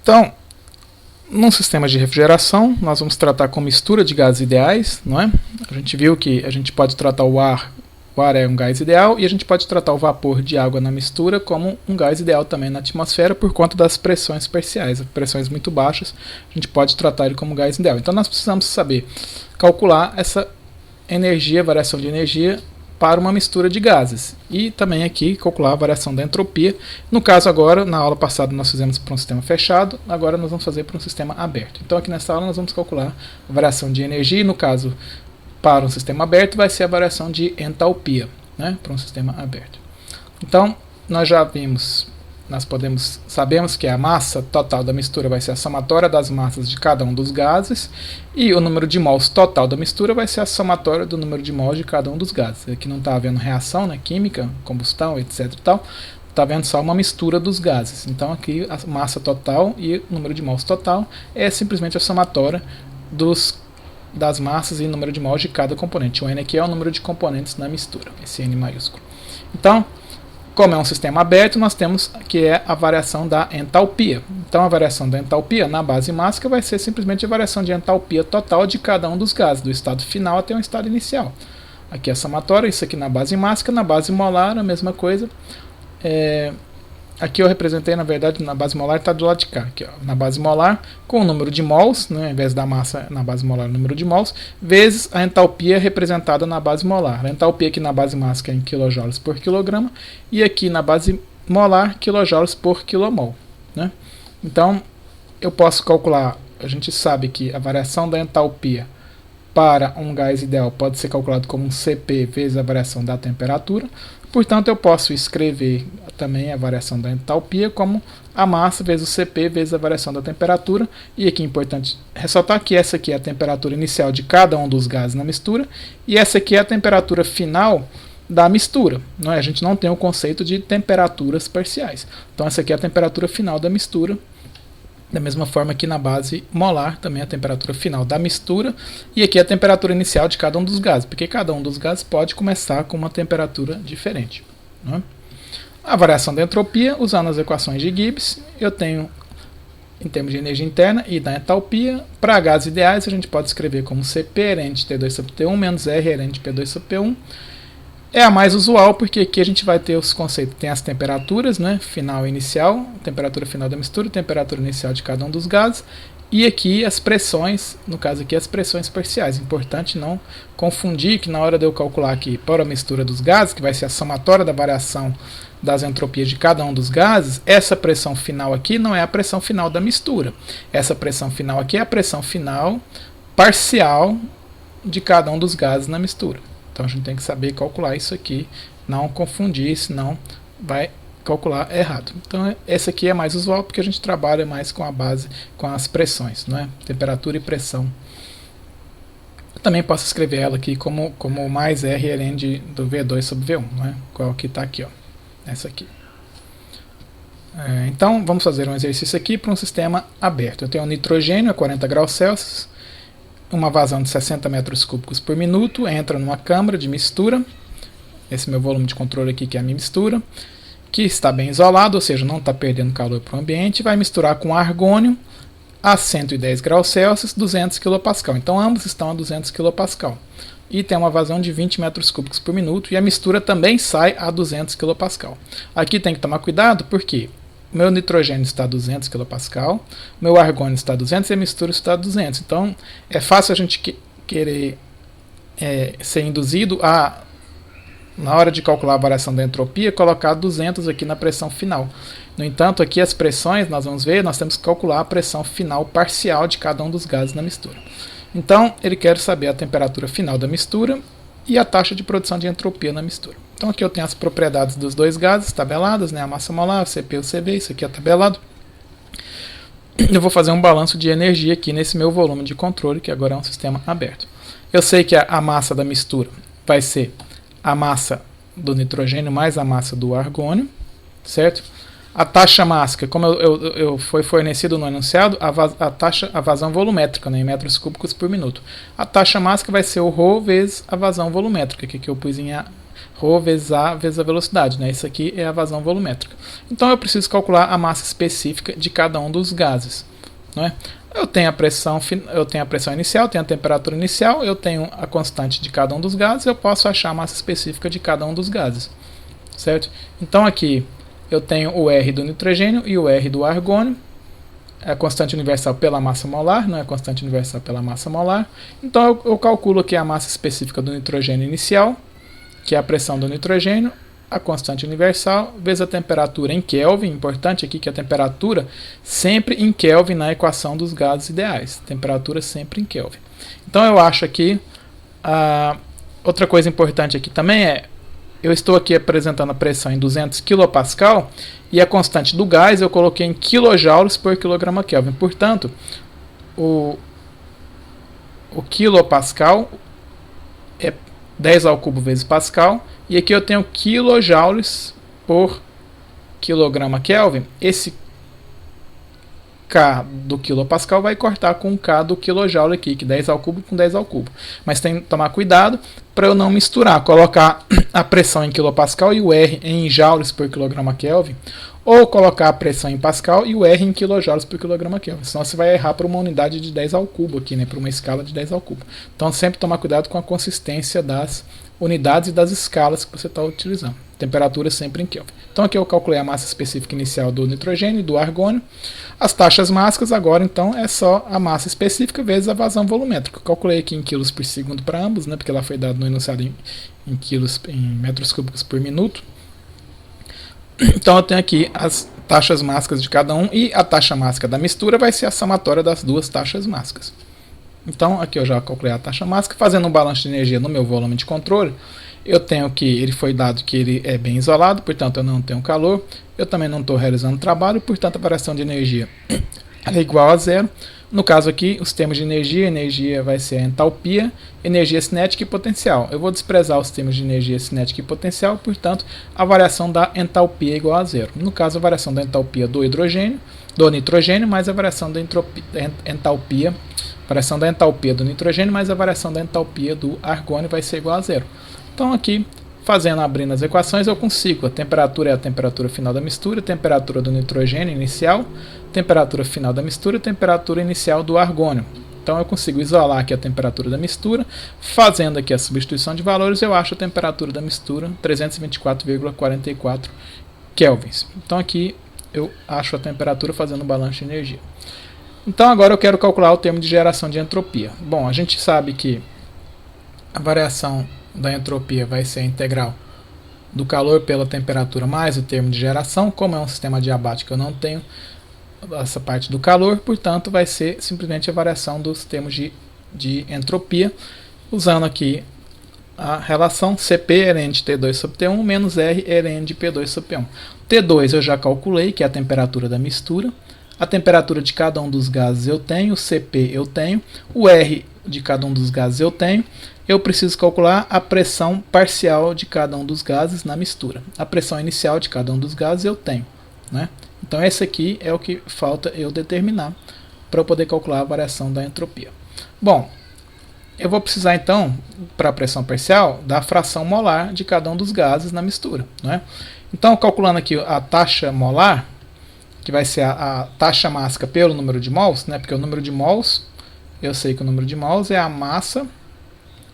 Então, num sistema de refrigeração, nós vamos tratar com mistura de gases ideais, não é? A gente viu que a gente pode tratar o ar é um gás ideal, e a gente pode tratar o vapor de água na mistura como um gás ideal também na atmosfera por conta das pressões parciais, pressões muito baixas, a gente pode tratar ele como gás ideal. Então nós precisamos saber calcular essa energia, variação de energia para uma mistura de gases. E também aqui calcular a variação da entropia. No caso agora, na aula passada nós fizemos para um sistema fechado, agora nós vamos fazer para um sistema aberto. Então aqui nessa aula nós vamos calcular a variação de energia, e no caso para um sistema aberto vai ser a variação de entalpia, né, para um sistema aberto. Então nós já vimos, sabemos que a massa total da mistura vai ser a somatória das massas de cada um dos gases, e o número de mols total da mistura vai ser a somatória do número de mols de cada um dos gases. Aqui não está havendo reação, né, química, combustão, etc. Está havendo só uma mistura dos gases. Então aqui a massa total e o número de mols total é simplesmente a somatória das massas e número de mols de cada componente. O N aqui é o número de componentes na mistura, esse N maiúsculo. Então, como é um sistema aberto, nós temos que é a variação da entalpia. Então a variação da entalpia na base mássica vai ser simplesmente a variação de entalpia total de cada um dos gases, do estado final até o estado inicial. Aqui é a somatória, isso aqui na base mássica, na base molar a mesma coisa. Aqui eu representei, na verdade, na base molar está do lado de cá. Aqui, ó, na base molar, com o número de mols, né, ao invés da massa na base molar, o número de mols, vezes a entalpia representada na base molar. A entalpia aqui na base mássica é em kJ por quilograma, e aqui na base molar, kJ por quilomol, né? Então, eu posso calcular, a gente sabe que a variação da entalpia para um gás ideal pode ser calculado como um Cp vezes a variação da temperatura. Portanto, eu posso escrever também a variação da entalpia como a massa vezes o Cp vezes a variação da temperatura. E aqui é importante ressaltar que essa aqui é a temperatura inicial de cada um dos gases na mistura, e essa aqui é a temperatura final da mistura. Não é? A gente não tem o conceito de temperaturas parciais. Então essa aqui é a temperatura final da mistura. Da mesma forma que na base molar também a temperatura final da mistura, e aqui a temperatura inicial de cada um dos gases, porque cada um dos gases pode começar com uma temperatura diferente, né? A variação da entropia, usando as equações de Gibbs, eu tenho em termos de energia interna e da entalpia. Para gases ideais a gente pode escrever como Cp herente T2 sobre T1 menos R herente P2 sobre P1. É a mais usual, porque aqui a gente vai ter os conceitos, tem as temperaturas, né, final e inicial, temperatura final da mistura, temperatura inicial de cada um dos gases, e aqui as pressões, no caso aqui as pressões parciais. Importante não confundir que na hora de eu calcular aqui para a mistura dos gases, que vai ser a somatória da variação das entropias de cada um dos gases, essa pressão final aqui não é a pressão final da mistura. Essa pressão final aqui é a pressão final parcial de cada um dos gases na mistura. Então a gente tem que saber calcular isso aqui, não confundir, senão vai calcular errado. Então essa aqui é mais usual porque a gente trabalha mais com a base, com as pressões, não é? Temperatura e pressão. Eu também posso escrever ela aqui como mais R ln do V2 sobre V1, não é? Qual que está aqui, ó, essa aqui. Então vamos fazer um exercício aqui para um sistema aberto. Eu tenho um nitrogênio a 40 graus Celsius, uma vazão de 60 metros cúbicos por minuto, entra numa câmara de mistura, esse meu volume de controle aqui que é a minha mistura, que está bem isolado, ou seja, não está perdendo calor para o ambiente, vai misturar com argônio a 110 graus Celsius, 200 kPa. Então ambos estão a 200 kPa. E tem uma vazão de 20 metros cúbicos por minuto, e a mistura também sai a 200 kPa. Aqui tem que tomar cuidado, porque o meu nitrogênio está a 200 kPa, o meu argônio está a 200 e a mistura está a 200. Então é fácil a gente querer ser induzido a, na hora de calcular a variação da entropia, colocar 200 aqui na pressão final. No entanto, aqui as pressões, nós vamos ver, nós temos que calcular a pressão final parcial de cada um dos gases na mistura. Então ele quer saber a temperatura final da mistura e a taxa de produção de entropia na mistura. Então aqui eu tenho as propriedades dos dois gases tabeladas, né? A massa molar, o Cp e o Cv, isso aqui é tabelado. Eu vou fazer um balanço de energia aqui nesse meu volume de controle, que agora é um sistema aberto. Eu sei que a massa da mistura vai ser a massa do nitrogênio mais a massa do argônio, certo? A taxa mássica, como foi fornecido no enunciado, a vazão volumétrica, né, em metros cúbicos por minuto. A taxa mássica vai ser o ρ vezes a vazão volumétrica, que eu pus em Rho vezes a velocidade, né? Isso aqui é a vazão volumétrica. Então eu preciso calcular a massa específica de cada um dos gases, não é? Eu tenho a pressão inicial, tenho a temperatura inicial, eu tenho a constante de cada um dos gases, eu posso achar a massa específica de cada um dos gases, certo? Então aqui eu tenho o R do nitrogênio e o R do argônio, é a constante universal pela massa molar, não é a constante universal pela massa molar. Então eu calculo aqui a massa específica do nitrogênio inicial, que é a pressão do nitrogênio, a constante universal, vezes a temperatura em Kelvin. Importante aqui que a temperatura sempre em Kelvin na equação dos gases ideais. Temperatura sempre em Kelvin. Então eu acho aqui, outra coisa importante aqui também é, eu estou aqui apresentando a pressão em 200 kPa e a constante do gás eu coloquei em kJ por quilograma Kelvin. Portanto, o kilopascal é 10 ao cubo vezes Pascal, e aqui eu tenho kilojoules por quilograma Kelvin. Esse K do quilopascal vai cortar com o K do kilojoule aqui, que 10 ao cubo com 10 ao cubo. Mas tem que tomar cuidado para eu não misturar, colocar a pressão em quilopascal e o R em joules por quilograma Kelvin, ou colocar a pressão em Pascal e o R em kilojoules por quilograma Kelvin. Senão você vai errar para uma unidade de 10 ao cubo aqui, né, para uma escala de 10 ao cubo. Então sempre tomar cuidado com a consistência das unidades e das escalas que você está utilizando. Temperatura sempre em Kelvin. Então aqui eu calculei a massa específica inicial do nitrogênio e do argônio. As taxas mássicas agora então é só a massa específica vezes a vazão volumétrica. Eu calculei aqui em quilos por segundo para ambos, né, porque ela foi dada no enunciado em quilos, em metros cúbicos por minuto. Então eu tenho aqui as taxas mássicas de cada um e a taxa mássica da mistura vai ser a somatória das duas taxas mássicas. Então aqui eu já calculei a taxa mássica, fazendo um balanço de energia no meu volume de controle. Eu tenho que ele foi dado que ele é bem isolado, portanto eu não tenho calor, eu também não estou realizando trabalho, portanto a variação de energia é igual a zero. No caso aqui, os termos de energia vai ser a entalpia, energia cinética e potencial. Eu vou desprezar os termos de energia cinética e potencial, portanto a variação da entalpia é igual a zero. No caso, a variação da entalpia do nitrogênio mais a variação da entalpia, variação da entalpia do nitrogênio mais a variação da entalpia do argônio vai ser igual a zero. Então aqui, abrindo as equações, eu consigo. A temperatura é a temperatura final da mistura, a temperatura do nitrogênio inicial, temperatura final da mistura, temperatura inicial do argônio. Então eu consigo isolar aqui a temperatura da mistura. Fazendo aqui a substituição de valores, eu acho a temperatura da mistura 324,44 kelvins. Então aqui eu acho a temperatura fazendo o balanço de energia. Então agora eu quero calcular o termo de geração de entropia. Bom, a gente sabe que a variação da entropia vai ser a integral do calor pela temperatura mais o termo de geração. Como é um sistema adiabático, eu não tenho essa parte do calor, portanto vai ser simplesmente a variação dos termos de entropia, usando aqui a relação Cp ln de T2 sobre T1 menos R ln de P2 sobre P1. T2 eu já calculei, que é a temperatura da mistura. A temperatura de cada um dos gases eu tenho, o Cp eu tenho, o R de cada um dos gases eu tenho. Eu preciso calcular a pressão parcial de cada um dos gases na mistura. A pressão inicial de cada um dos gases eu tenho, né? Então esse aqui é o que falta eu determinar para eu poder calcular a variação da entropia. Bom, eu vou precisar então, para a pressão parcial, da fração molar de cada um dos gases na mistura, né? Então calculando aqui a taxa molar, que vai ser a taxa mássica pelo número de mols, né? Porque o número de mols, eu sei que o número de mols é a massa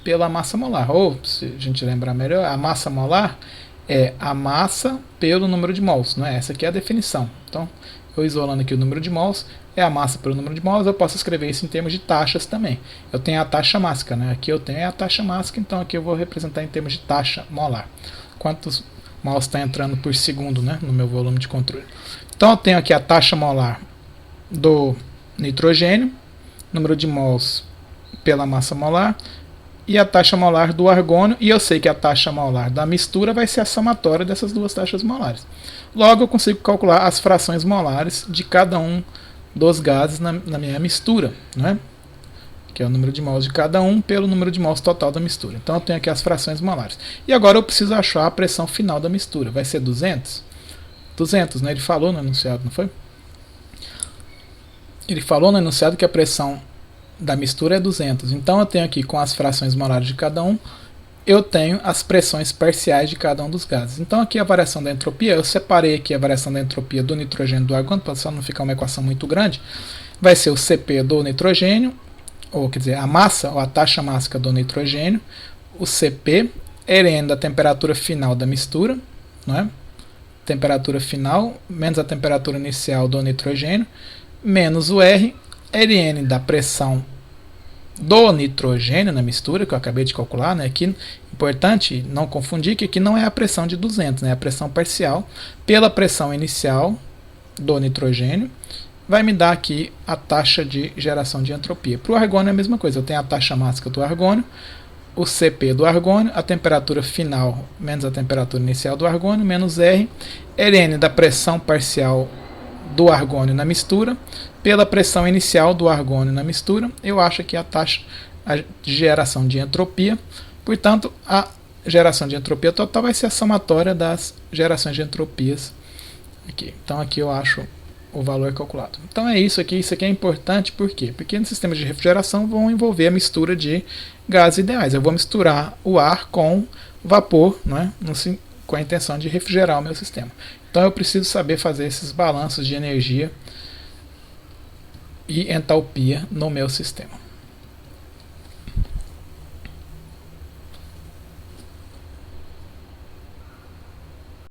pela massa molar. Ou, se a gente lembrar melhor, a massa molar é a massa pelo número de mols, não é? Essa aqui é a definição. Então, eu isolando aqui o número de mols, é a massa pelo número de mols, eu posso escrever isso em termos de taxas também. Eu tenho a taxa mássica, né? Aqui eu tenho a taxa mássica, então aqui eu vou representar em termos de taxa molar. Quantos mols está entrando por segundo, né, no meu volume de controle. Então eu tenho aqui a taxa molar do nitrogênio, número de mols pela massa molar, e a taxa molar do argônio, e eu sei que a taxa molar da mistura vai ser a somatória dessas duas taxas molares. Logo eu consigo calcular as frações molares de cada um dos gases na minha mistura, né? Que é o número de mols de cada um pelo número de mols total da mistura. Então eu tenho aqui as frações molares. E agora eu preciso achar a pressão final da mistura. Vai ser 200? 200, né? Ele falou no enunciado, não foi? Ele falou no enunciado que a pressão da mistura é 200. Então eu tenho aqui com as frações molares de cada um, eu tenho as pressões parciais de cada um dos gases. Então aqui a variação da entropia, eu separei aqui a variação da entropia do nitrogênio e do argônio, para só não ficar uma equação muito grande. Vai ser o Cp do nitrogênio, ou quer dizer, a massa, ou a taxa mássica do nitrogênio, o Cp, Ln da temperatura final da mistura, não é? Temperatura final, menos a temperatura inicial do nitrogênio, menos o R, Ln da pressão do nitrogênio na mistura, que eu acabei de calcular, né? Aqui, importante não confundir que aqui não é a pressão de 200, né? É a pressão parcial pela pressão inicial do nitrogênio, vai me dar aqui a taxa de geração de entropia. Para o argônio é a mesma coisa, eu tenho a taxa mássica do argônio, o Cp do argônio, a temperatura final menos a temperatura inicial do argônio, menos R, Ln da pressão parcial do argônio na mistura, pela pressão inicial do argônio na mistura, eu acho que a taxa de geração de entropia, portanto, a geração de entropia total vai ser a somatória das gerações de entropias aqui. Então aqui eu acho o valor calculado. Então é isso aqui é importante, por quê? Porque no sistema de refrigeração vão envolver a mistura de gases ideais. Eu vou misturar o ar com vapor, né, com a intenção de refrigerar o meu sistema. Então eu preciso saber fazer esses balanços de energia e entalpia no meu sistema.